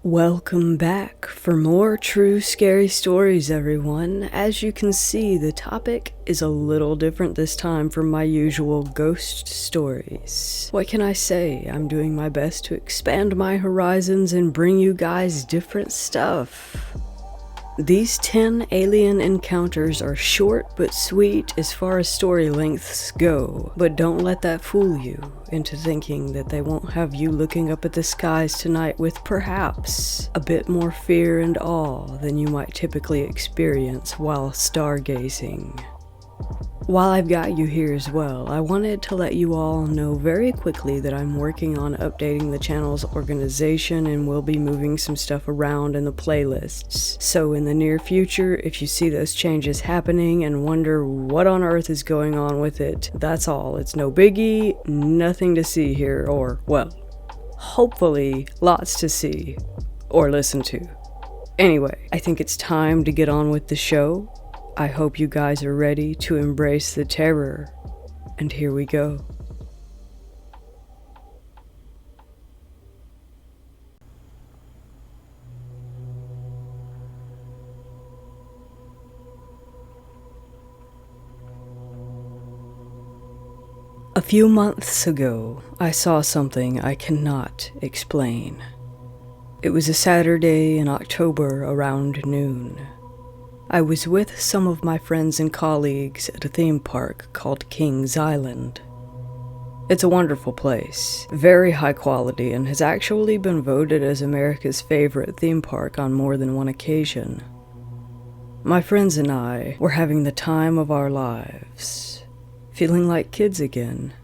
Welcome back for more true scary stories, everyone. As you can see, the topic is a little different this time from my usual ghost stories. What can I say? I'm doing my best to expand my horizons and bring you guys different stuff. These 10 alien encounters are short but sweet as far as story lengths go, but don't let that fool you into thinking that they won't have you looking up at the skies tonight with perhaps a bit more fear and awe than you might typically experience while stargazing. While I've got you here as well, I wanted to let you all know very quickly that I'm working on updating the channel's organization and will be moving some stuff around in the playlists. So in the near future, if you see those changes happening and wonder what on earth is going on with it, that's all. It's no biggie, nothing to see here, or, well, hopefully lots to see or listen to. Anyway, I think it's time to get on with the show. I hope you guys are ready to embrace the terror, and here we go. A few months ago, I saw something I cannot explain. It was a Saturday in October around noon. I was with some of my friends and colleagues at a theme park called Kings Island. It's a wonderful place, very high quality, and has actually been voted as America's favorite theme park on more than one occasion. My friends and I were having the time of our lives, feeling like kids again.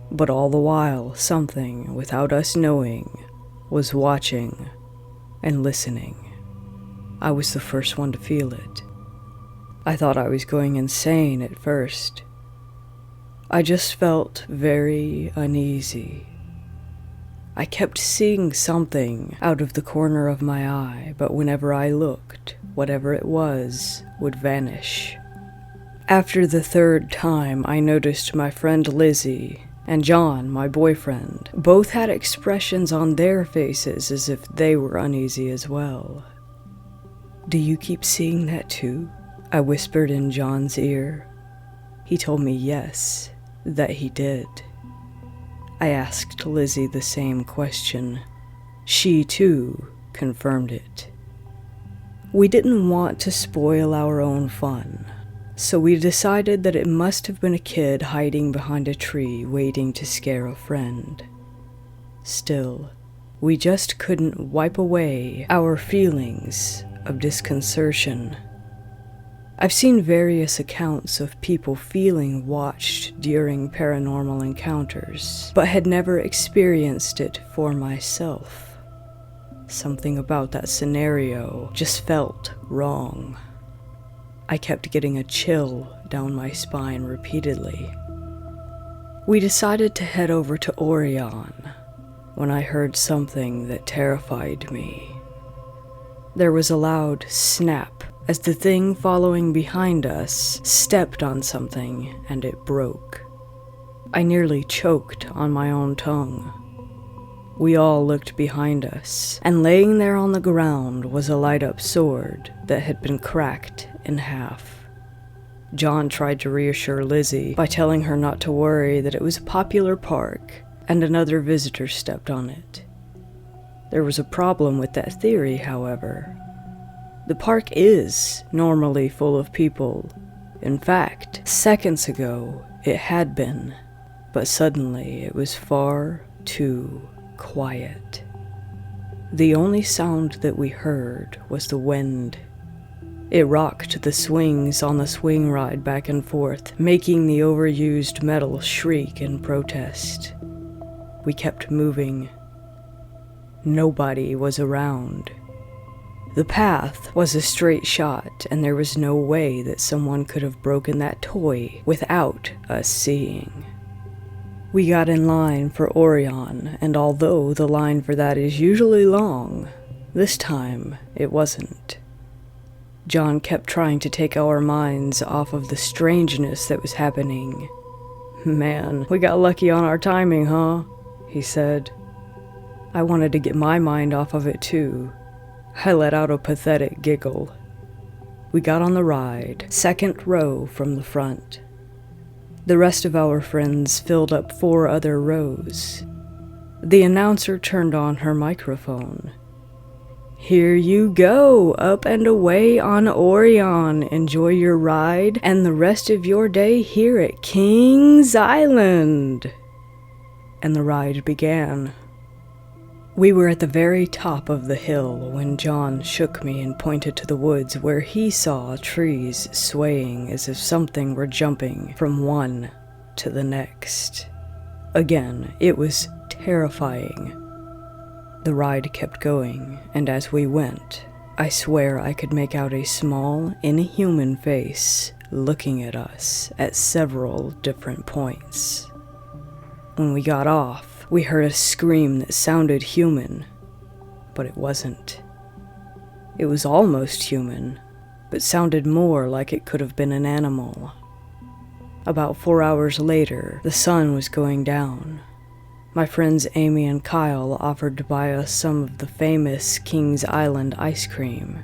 But all the while, something, without us knowing, was watching and listening. I was the first one to feel it. I thought I was going insane at first. I just felt very uneasy. I kept seeing something out of the corner of my eye, but whenever I looked, whatever it was would vanish. After the third time, I noticed my friend Lizzie and John, my boyfriend, both had expressions on their faces as if they were uneasy as well. "Do you keep seeing that too?" I whispered in John's ear. He told me yes, that he did. I asked Lizzie the same question. She too confirmed it. We didn't want to spoil our own fun, so we decided that it must have been a kid hiding behind a tree waiting to scare a friend. Still, we just couldn't wipe away our feelings of disconcertion. I've seen various accounts of people feeling watched during paranormal encounters, but had never experienced it for myself. Something about that scenario just felt wrong. I kept getting a chill down my spine repeatedly. We decided to head over to Orion when I heard something that terrified me. There was a loud snap as the thing following behind us stepped on something and it broke. I nearly choked on my own tongue. We all looked behind us, and laying there on the ground was a light-up sword that had been cracked in half. John tried to reassure Lizzie by telling her not to worry, that it was a popular park and another visitor stepped on it. There was a problem with that theory, however. The park is normally full of people. In fact, seconds ago it had been, but suddenly it was far too quiet. The only sound that we heard was the wind. It rocked the swings on the swing ride back and forth, making the overused metal shriek in protest. We kept moving. Nobody was around. The path was a straight shot, and there was no way that someone could have broken that toy without us seeing. We got in line for Orion, and although the line for that is usually long, this time it wasn't. John kept trying to take our minds off of the strangeness that was happening. "Man, we got lucky on our timing, huh?" he said. I wanted to get my mind off of it too. I let out a pathetic giggle. We got on the ride, second row from the front. The rest of our friends filled up 4 other rows. The announcer turned on her microphone. "Here you go, up and away on Orion. Enjoy your ride and the rest of your day here at Kings Island." And the ride began. We were at the very top of the hill when John shook me and pointed to the woods where he saw trees swaying as if something were jumping from one to the next. Again, it was terrifying. The ride kept going, and as we went, I swear I could make out a small, inhuman face looking at us at several different points. When we got off, we heard a scream that sounded human, but it wasn't. It was almost human, but sounded more like it could have been an animal. About 4 hours later, the sun was going down. My friends Amy and Kyle offered to buy us some of the famous Kings Island ice cream.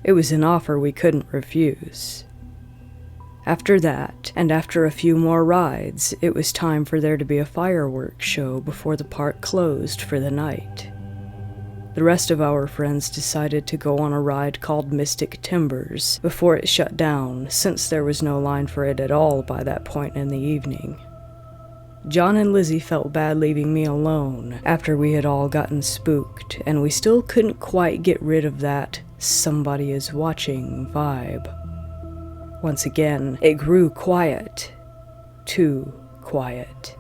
It was an offer we couldn't refuse. After that, and after a few more rides, it was time for there to be a fireworks show before the park closed for the night. The rest of our friends decided to go on a ride called Mystic Timbers before it shut down, since there was no line for it at all by that point in the evening. John and Lizzie felt bad leaving me alone after we had all gotten spooked, and we still couldn't quite get rid of that "somebody is watching" vibe. Once again, it grew quiet. Too quiet.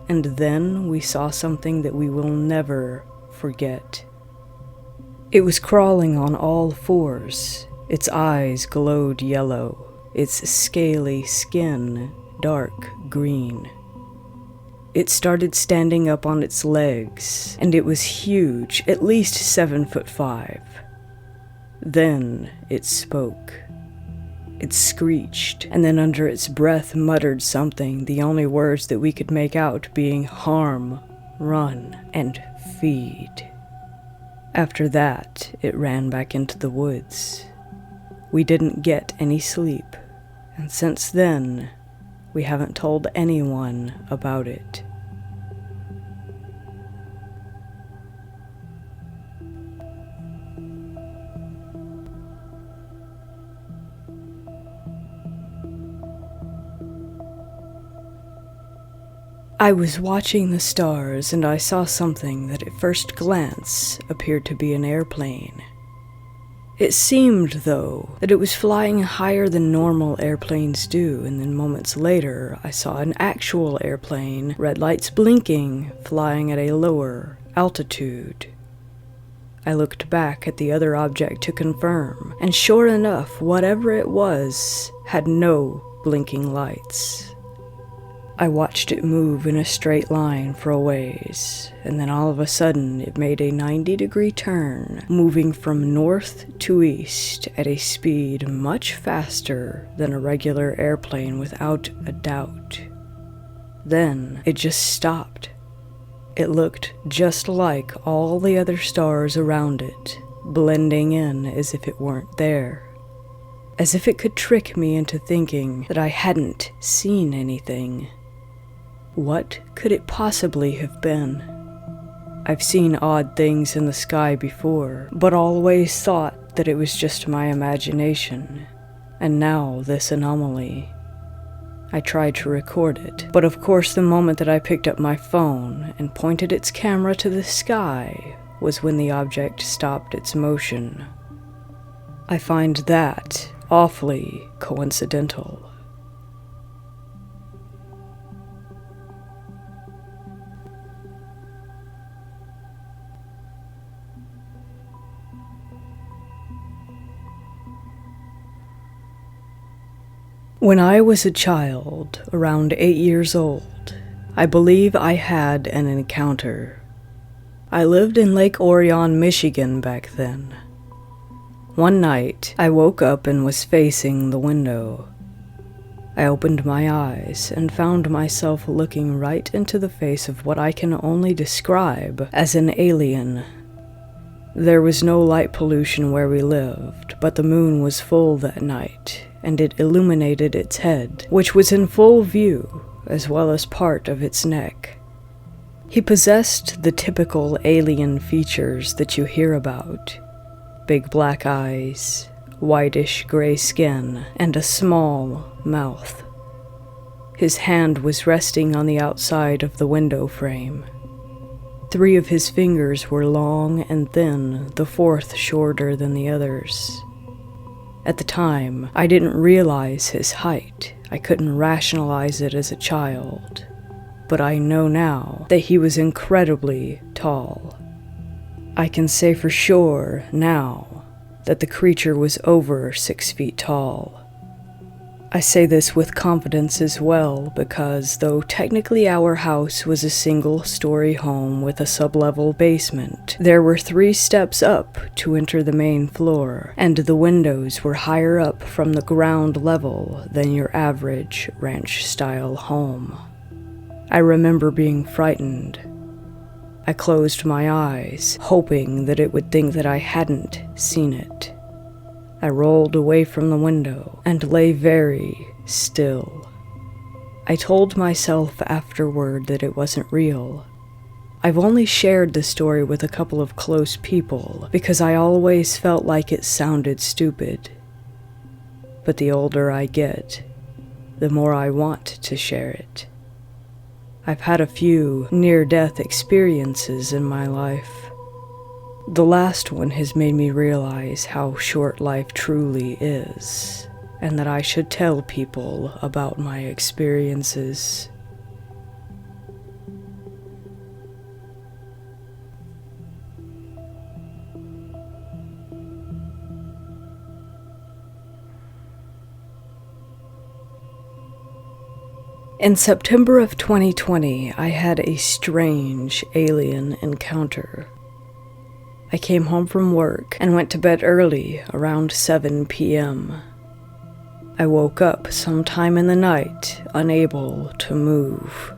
And then we saw something that we will never forget. It was crawling on all 4s. Its eyes glowed yellow, its scaly skin dark green. It started standing up on its legs, and it was huge, at least 7'5". Then it spoke. It screeched, and then under its breath muttered something, the only words that we could make out being harm, run, and feed. After that, it ran back into the woods. We didn't get any sleep, and since then, we haven't told anyone about it. I was watching the stars and I saw something that at first glance appeared to be an airplane. It seemed, though, that it was flying higher than normal airplanes do, and then moments later I saw an actual airplane, red lights blinking, flying at a lower altitude. I looked back at the other object to confirm, and sure enough, whatever it was had no blinking lights. I watched it move in a straight line for a ways, and then all of a sudden it made a 90-degree turn, moving from north to east at a speed much faster than a regular airplane without a doubt. Then it just stopped. It looked just like all the other stars around it, blending in as if it weren't there. As if it could trick me into thinking that I hadn't seen anything. What could it possibly have been? I've seen odd things in the sky before, but always thought that it was just my imagination, and now this anomaly. I tried to record it, but of course the moment that I picked up my phone and pointed its camera to the sky was when the object stopped its motion. I find that awfully coincidental. When I was a child, around 8 years old, I believe I had an encounter. I lived in Lake Orion, Michigan back then. One night, I woke up and was facing the window. I opened my eyes and found myself looking right into the face of what I can only describe as an alien. There was no light pollution where we lived, but the moon was full that night, and it illuminated its head, which was in full view, as well as part of its neck. He possessed the typical alien features that you hear about: big black eyes, whitish gray skin, and a small mouth. His hand was resting on the outside of the window frame. 3 of his fingers were long and thin, the 4th shorter than the others. At the time, I didn't realize his height. I couldn't rationalize it as a child. But I know now that he was incredibly tall. I can say for sure now that the creature was over 6 feet tall. I say this with confidence as well because though technically our house was a single-story home with a sub-level basement, there were 3 steps up to enter the main floor, and the windows were higher up from the ground level than your average ranch-style home. I remember being frightened. I closed my eyes, hoping that it would think that I hadn't seen it. I rolled away from the window and lay very still. I told myself afterward that it wasn't real. I've only shared the story with a couple of close people because I always felt like it sounded stupid. But the older I get, the more I want to share it. I've had a few near-death experiences in my life. The last one has made me realize how short life truly is, and that I should tell people about my experiences. In September of 2020, I had a strange alien encounter. I came home from work and went to bed early, around 7 p.m. I woke up sometime in the night, unable to move.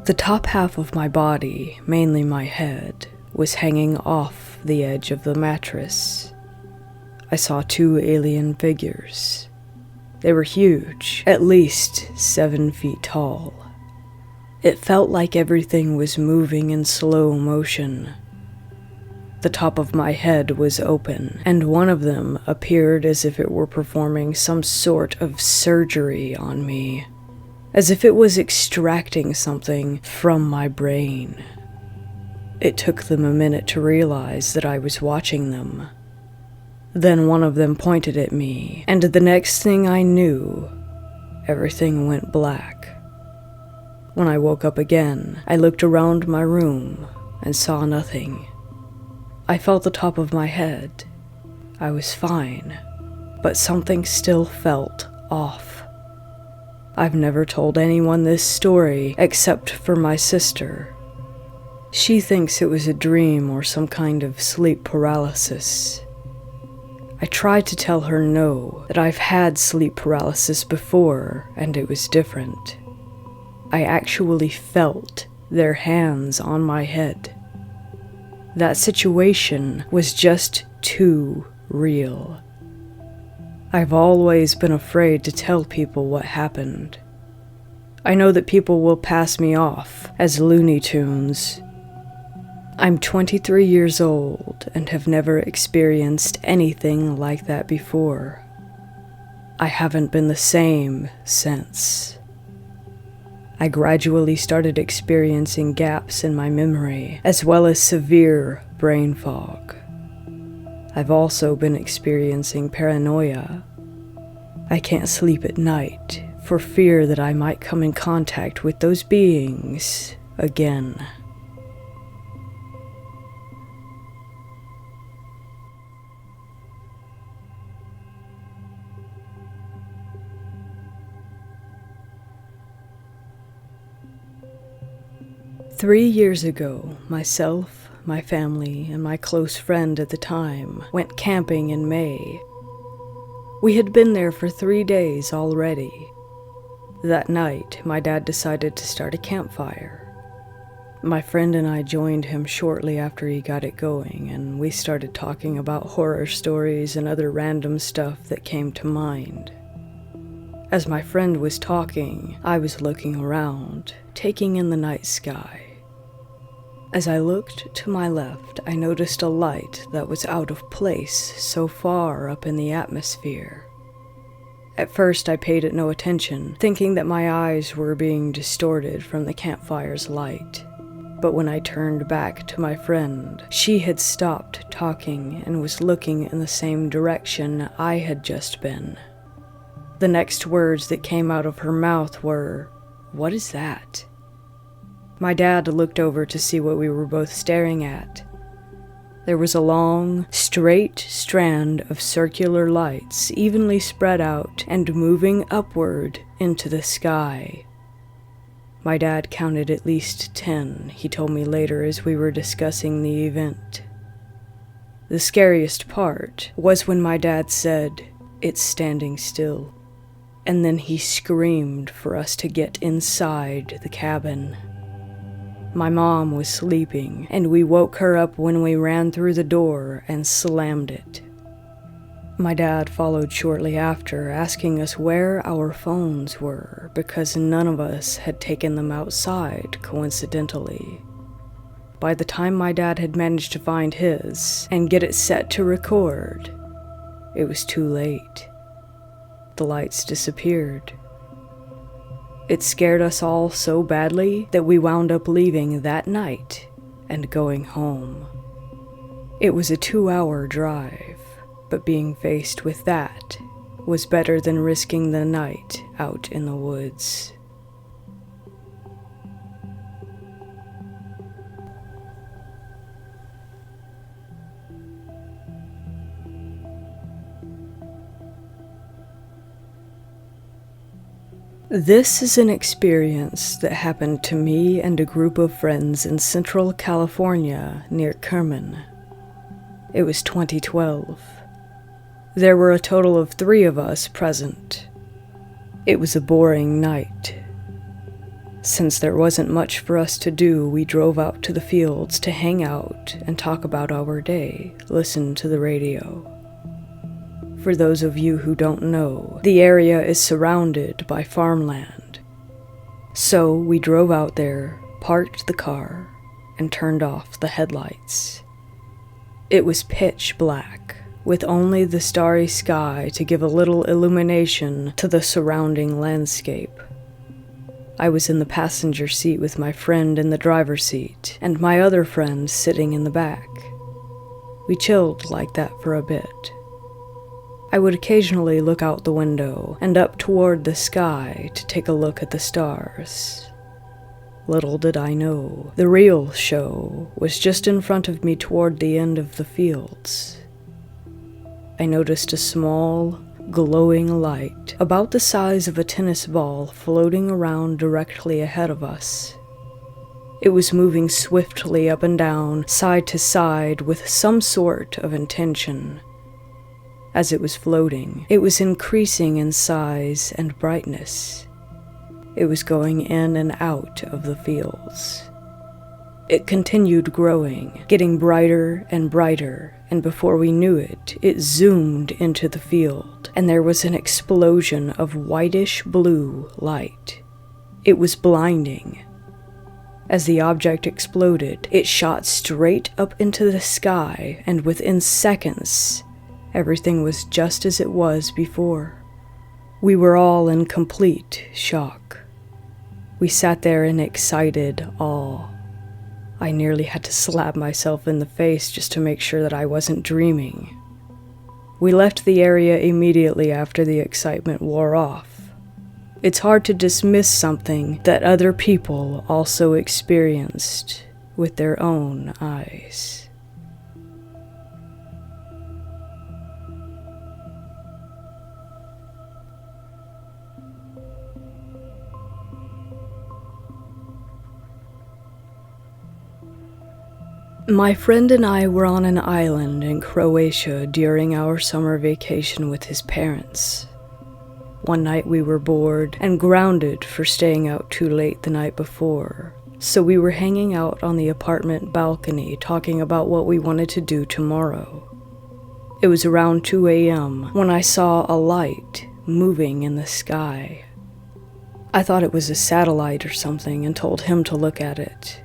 The top half of my body, mainly my head, was hanging off the edge of the mattress. I saw 2 alien figures. They were huge, at least 7 feet tall. It felt like everything was moving in slow motion. The top of my head was open, and one of them appeared as if it were performing some sort of surgery on me, as if it was extracting something from my brain. It took them a minute to realize that I was watching them. Then one of them pointed at me, and the next thing I knew, everything went black. When I woke up again, I looked around my room and saw nothing. I felt the top of my head. I was fine, but something still felt off. I've never told anyone this story except for my sister. She thinks it was a dream or some kind of sleep paralysis. I tried to tell her no, that I've had sleep paralysis before and it was different. I actually felt their hands on my head. That situation was just too real. I've always been afraid to tell people what happened. I know that people will pass me off as Looney Tunes. I'm 23 years old and have never experienced anything like that before. I haven't been the same since. I gradually started experiencing gaps in my memory, as well as severe brain fog. I've also been experiencing paranoia. I can't sleep at night for fear that I might come in contact with those beings again. Three years ago, myself, my family, and my close friend at the time went camping in May. We had been there for 3 days already, That night, my dad decided to start a campfire. My friend and I joined him shortly after he got it going, and we started talking about horror stories and other random stuff that came to mind. As my friend was talking, I was looking around, taking in the night sky. As I looked to my left, I noticed a light that was out of place so far up in the atmosphere. At first, I paid it no attention, thinking that my eyes were being distorted from the campfire's light. But when I turned back to my friend, she had stopped talking and was looking in the same direction I had just been. The next words that came out of her mouth were, "What is that?" My dad looked over to see what we were both staring at. There was a long, straight strand of circular lights evenly spread out and moving upward into the sky. My dad counted at least 10, he told me later as we were discussing the event. The scariest part was when my dad said, "It's standing still," and then he screamed for us to get inside the cabin. My mom was sleeping, and we woke her up when we ran through the door and slammed it. My dad followed shortly after, asking us where our phones were because none of us had taken them outside, coincidentally. By the time my dad had managed to find his and get it set to record, it was too late. The lights disappeared. It scared us all so badly that we wound up leaving that night and going home. It was a 2-hour drive, but being faced with that was better than risking the night out in the woods. This is an experience that happened to me and a group of friends in Central California near Kerman. It was 2012. There were a total of 3 of us present. It was a boring night. Since there wasn't much for us to do, we drove out to the fields to hang out and talk about our day, listen to the radio. For those of you who don't know, the area is surrounded by farmland. So we drove out there, parked the car, and turned off the headlights. It was pitch black, with only the starry sky to give a little illumination to the surrounding landscape. I was in the passenger seat with my friend in the driver's seat, and my other friend sitting in the back. We chilled like that for a bit. I would occasionally look out the window and up toward the sky to take a look at the stars. Little did I know, the real show was just in front of me toward the end of the fields. I noticed a small, glowing light about the size of a tennis ball floating around directly ahead of us. It was moving swiftly up and down, side to side, with some sort of intention. As it was floating, it was increasing in size and brightness. It was going in and out of the fields. It continued growing, getting brighter and brighter, and before we knew it, it zoomed into the field, and there was an explosion of whitish blue light. It was blinding. As the object exploded, it shot straight up into the sky, and within seconds, everything was just as it was before. We were all in complete shock. We sat there in excited awe. I nearly had to slap myself in the face just to make sure that I wasn't dreaming. We left the area immediately after the excitement wore off. It's hard to dismiss something that other people also experienced with their own eyes. My friend and I were on an island in Croatia during our summer vacation with his parents. One night we were bored and grounded for staying out too late the night before, so we were hanging out on the apartment balcony talking about what we wanted to do tomorrow. It was around 2 a.m. when I saw a light moving in the sky. I thought it was a satellite or something and told him to look at it.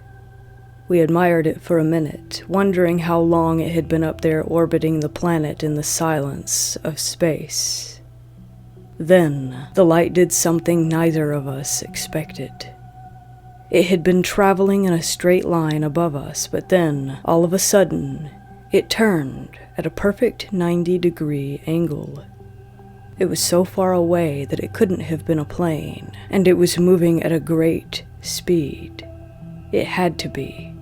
We admired it for a minute, wondering how long it had been up there orbiting the planet in the silence of space. Then, the light did something neither of us expected. It had been traveling in a straight line above us, but then, all of a sudden, it turned at a perfect 90-degree angle. It was so far away that it couldn't have been a plane, and it was moving at a great speed. It had to be.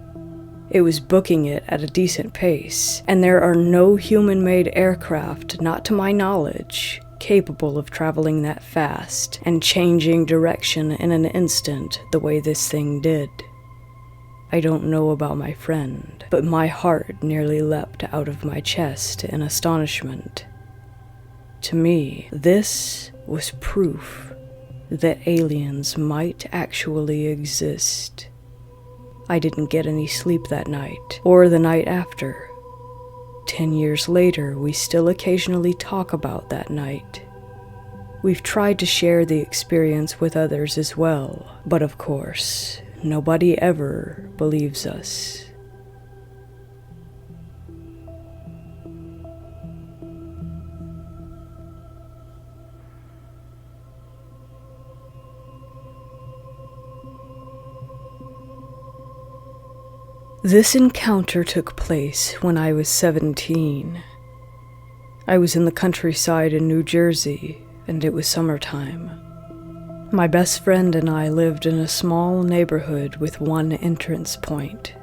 It was booking it at a decent pace, and there are no human-made aircraft, not to my knowledge, capable of traveling that fast and changing direction in an instant the way this thing did. I don't know about my friend, but my heart nearly leapt out of my chest in astonishment. To me, this was proof that aliens might actually exist. I didn't get any sleep that night, or the night after. 10 years later, we still occasionally talk about that night. We've tried to share the experience with others as well, but of course, nobody ever believes us. This encounter took place when I was 17. I was in the countryside in New Jersey, and it was summertime. My best friend and I lived in a small neighborhood with one entrance point.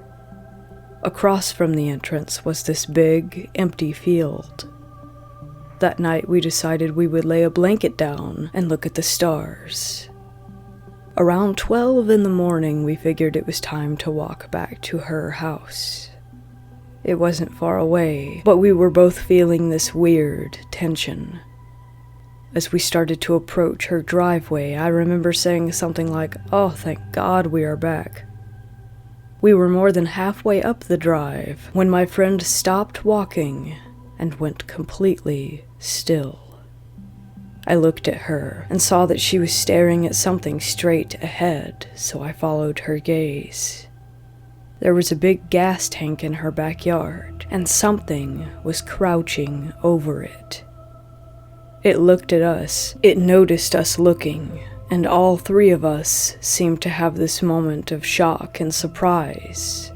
Across from the entrance was this big, empty field. That night we decided we would lay a blanket down and look at the stars. Around 12 in the morning, we figured it was time to walk back to her house. It wasn't far away, but we were both feeling this weird tension. As we started to approach her driveway, I remember saying something like, "Oh, thank God we are back." We were more than halfway up the drive when my friend stopped walking and went completely still. I looked at her and saw that she was staring at something straight ahead, so I followed her gaze. There was a big gas tank in her backyard, and something was crouching over it. It looked at us, it noticed us looking, and all three of us seemed to have this moment of shock and surprise.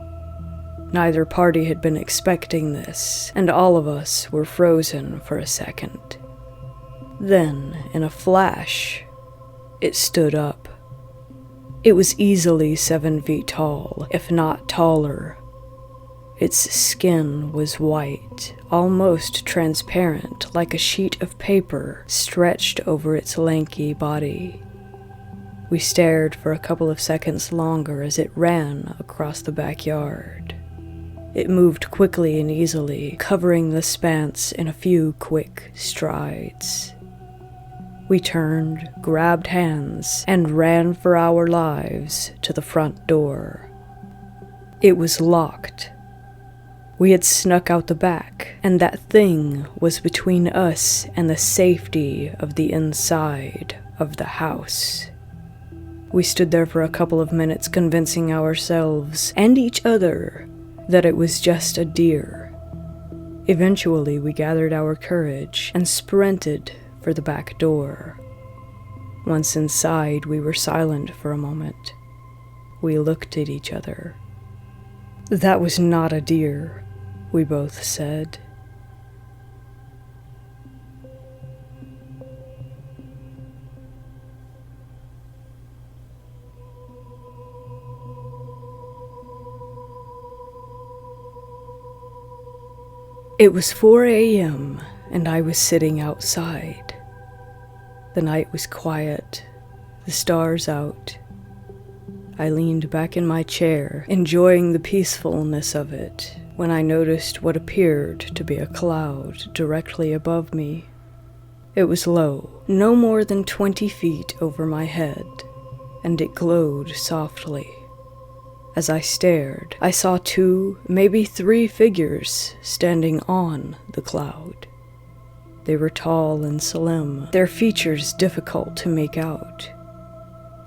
Neither party had been expecting this, and all of us were frozen for a second. Then, in a flash, it stood up. It was easily 7 feet tall, if not taller. Its skin was white, almost transparent, like a sheet of paper stretched over its lanky body. We stared for a couple of seconds longer as it ran across the backyard. It moved quickly and easily, covering the expanse in a few quick strides. We turned, grabbed hands, and ran for our lives to the front door. It was locked. We had snuck out the back, and that thing was between us and the safety of the inside of the house. We stood there for a couple of minutes convincing ourselves and each other that it was just a deer. Eventually, we gathered our courage and sprinted for the back door. Once inside, we were silent for a moment. We looked at each other. "That was not a deer," we both said. It was 4 a.m., and I was sitting outside. The night was quiet, the stars out. I leaned back in my chair, enjoying the peacefulness of it, when I noticed what appeared to be a cloud directly above me. It was low, no more than 20 feet over my head, and it glowed softly. As I stared, I saw 2, maybe 3 figures standing on the cloud. They were tall and slim, their features difficult to make out.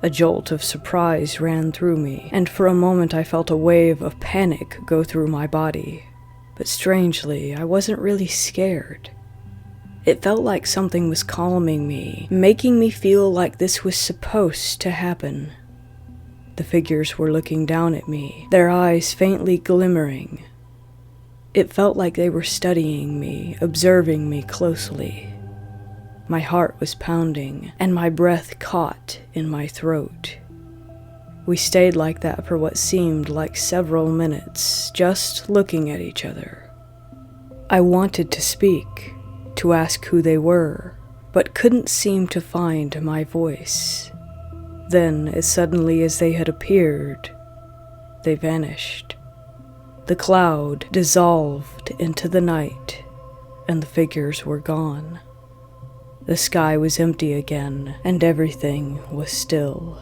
A jolt of surprise ran through me, and for a moment I felt a wave of panic go through my body. But strangely, I wasn't really scared. It felt like something was calming me, making me feel like this was supposed to happen. The figures were looking down at me, their eyes faintly glimmering. It felt like they were studying me, observing me closely. My heart was pounding, and my breath caught in my throat. We stayed like that for what seemed like several minutes, just looking at each other. I wanted to speak, to ask who they were, but couldn't seem to find my voice. Then, as suddenly as they had appeared, they vanished. The cloud dissolved into the night, and the figures were gone. The sky was empty again, and everything was still.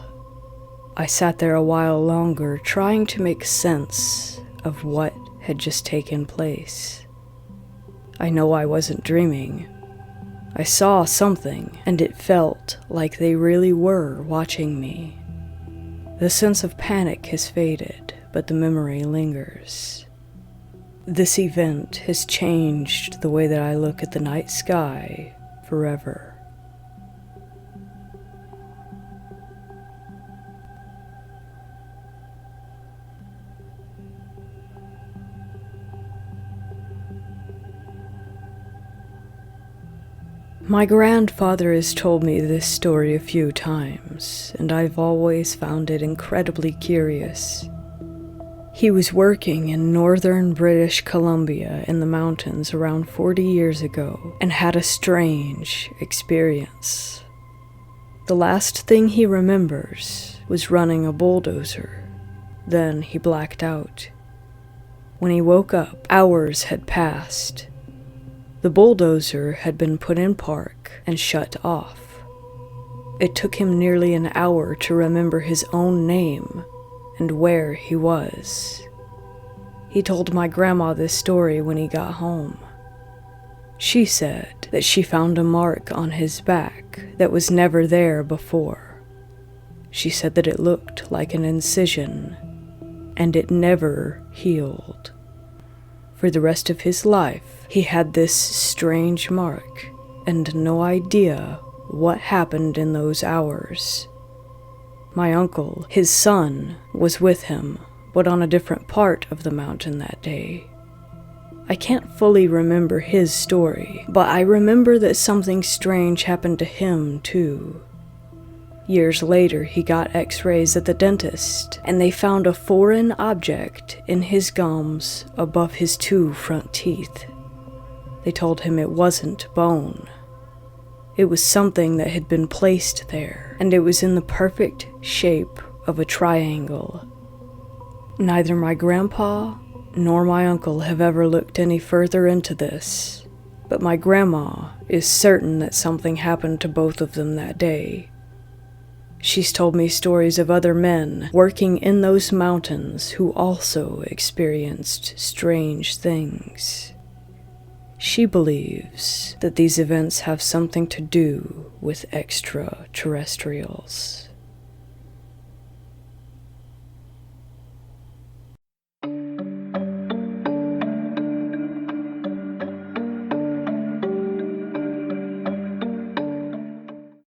I sat there a while longer, trying to make sense of what had just taken place. I know I wasn't dreaming. I saw something, and it felt like they really were watching me. The sense of panic has faded, but the memory lingers. This event has changed the way that I look at the night sky forever. My grandfather has told me this story a few times, and I've always found it incredibly curious. He was working in northern British Columbia in the mountains around 40 years ago and had a strange experience. The last thing he remembers was running a bulldozer. Then he blacked out. When he woke up, hours had passed. The bulldozer had been put in park and shut off. It took him nearly an hour to remember his own name and where he was. He told my grandma this story when he got home. She said that she found a mark on his back that was never there before. She said that it looked like an incision, and it never healed. For the rest of his life, he had this strange mark, and no idea what happened in those hours. My uncle, his son, was with him, but on a different part of the mountain that day. I can't fully remember his story, but I remember that something strange happened to him, too. Years later, he got x-rays at the dentist, and they found a foreign object in his gums above his 2 front teeth. They told him it wasn't bone. It was something that had been placed there, and it was in the perfect shape of a triangle. Neither my grandpa nor my uncle have ever looked any further into this, but my grandma is certain that something happened to both of them that day. She's told me stories of other men working in those mountains who also experienced strange things. She believes that these events have something to do with extraterrestrials.